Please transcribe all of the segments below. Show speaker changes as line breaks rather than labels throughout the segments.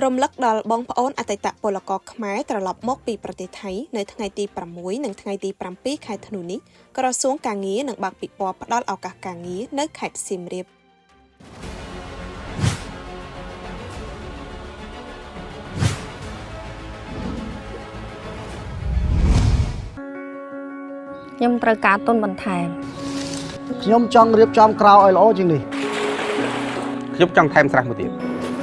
រំលឹកដល់បងប្អូនអតីតពលករខ្មែរត្រឡប់មកពីប្រទេសថៃនៅថ្ងៃទី6និងថ្ងៃទី7ខែធ្នូនេះក្រសួងការងារនឹងបើកពិព័រណ៍ផ្តល់ឱកាសការងារនៅខេត្តសៀមរាប
ខ្ញុំត្រូវការទុនបន្ថែម
ខ្ញុំចង់រៀបចំក្រៅឲ្យល្អជាងនេះ
ខ្ញុំចង់ថែមស្រះមួយទៀត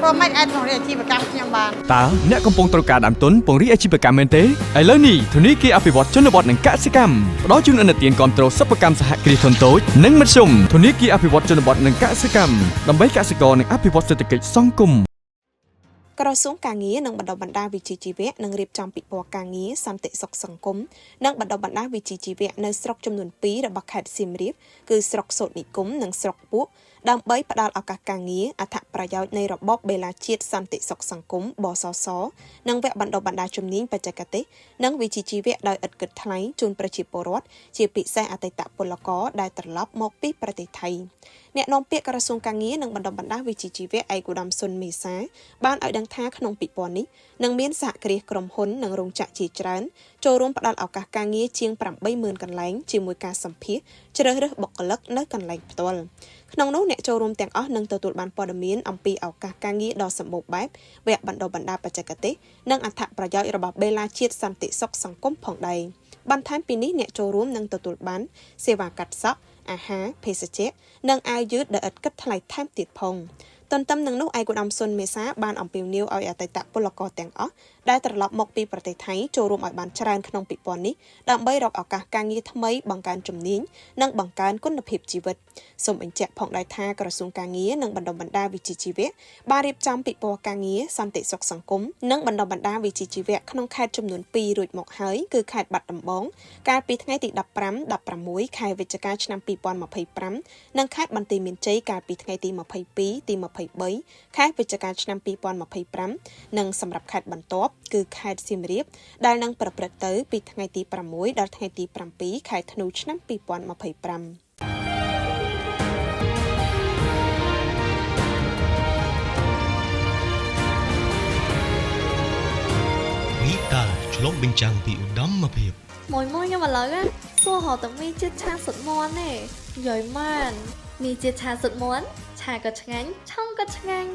ព្រោះមិនអាចពង្រីកអាជីវកម្មខ្ញុំបាន
តើអ្នកកំពុងត្រូវការដើមទុនពង្រីកអាជីវកម្មមែនទេឥឡូវនេះធនាគារអភិវឌ្ឍជនបទនិងកសិកម្មផ្ដល់ជូនឥណទានគាំទ្រសិប្បកម្មសហគ្រាសធុនតូចនិងមធ្យមធនាគារអភិវឌ្ឍជនបទនិងកសិកម្មដើម្បីកសិករនិងអភិវឌ្ឍសេដ្ឋកិច្ចសង្គម
ក្រសួងការងារនិងបណ្ដុះបណ្ដាលវិជ្ជាជីវៈនឹងរៀបចំពិព័រណ៍ការងារសន្តិសុខសង្គមនិងបណ្ដុះបណ្ដាលវិជ្ជាជីវៈនៅស្រុកចំនួន2របស់ខេត្តសៀមរាបគឺស្រុកសូត្រនិគមនិងស្រុកពួកដើម្បីផ្ដល់ឱកាសការងារអត្ថប្រយោជន៍នៃរបបបេឡាជាតិសន្តិសុខសង្គមបសសនិងវគ្គបណ្ដុះបណ្ដាលជំនាញបច្ចេកទេសនិងវិជ្ជាជីវៈដោយឥតគិតថ្លៃជូនប្រជាពលរដ្ឋជាពិសេសអតីតពលករដែលត្រឡប់មកពីប្រទេសថៃអ្នកនាំពាក្យក្រសួងការងារនិងបណ្ដុះបណ្ដាលវិជ្ជាជីវៈឯកឧត្តមសុនមេសាបានឲ្យដឹងថាក្នុងពិព័រណ៍នេះនឹងមានសហគ្រាសក្រុមហ៊ុននិងរោងចក្រជាច្រើនចូលរួមផ្ដល់ឱកាសការងារជាង 80,000 កន្លែងជាមួយការសម្ភាសជ្រើសរើសបុគ្គលិកនៅកន្លែងផ្ទាល់ក្នុងនោះអ្នកចូលរួមទាំងអស់នឹងទទួលបានព័ត៌មានអំពីឱកាសការងារដ៏សម្បូរបែបវគ្គបណ្ដុះបណ្ដាលបច្ចេកទេសនិងអត្ថប្រយោជន៍របស់បេឡាជាតិសន្តិសុខសង្គមផងដែរបន្ថែមពីនេះអ្នកចូលរួមនឹងទទួលបានសេវាកាត់សក់អាហារភេសជ្ជៈនិងអាវយឺតដែលឥតគិតថ្លៃថែមទៀតផងទន្ទឹមនឹងនោះឯកឧត្តមសុនមេសាបានអំពាវនាវឲ្យអតីតពលករទាំងអស់ដែលត្រឡប់មកពីប្រទេសថៃចូលរួមឲ្យបានច្រើនក្នុងពិព័រណ៍នេះដើម្បីរកឱកាសការងារថ្មីបង្កើនជំនាញនិងបង្កើនគុណភាពជីវិតសូមបញ្ជាក់ផងដែរថាក្រសួងការងារនិងបណ្ដុះបណ្ដាលវិជ្ជាជីវៈបានរៀបចំពិព័រណ៍ការងារសន្តិសុខសង្គមនិងបណ្ដុះបណ្ដាលវិជ្ជាជីវៈក្នុងខេត្តចំនួន2រួចមកហើយគឺខេត្តបាត់ដំបងកាលពីថ្ងៃទី15 16ខែវិច្ឆិកាឆ្នាំ2025និងខេត្តបន្ទាយមានជ័យកាលពីថ្ងៃទី22 ទី23ខែវិច្ឆិកាឆ្នាំ2025និងសម្រាប់ខេត្តបន្ទាប់គឺខេត្តសៀមរាបដែលនឹងប្រព្រឹត្តទៅពីថ្ងៃទី6ដល់ថ្ងៃទី7ខែធ្នូឆ្នាំ2025
នេះតើឆ្លុះបញ្ចាំងពីឧត្តមភាព
មួយខ្ញុំឥឡូវសួរហៅតែមីជាតិឆាសុតមន់ទេយាយម៉ានមីជាតិឆាសុតមន់ឆាក៏ឆ្ងាញ់ឆុងក៏ឆ្ងាញ់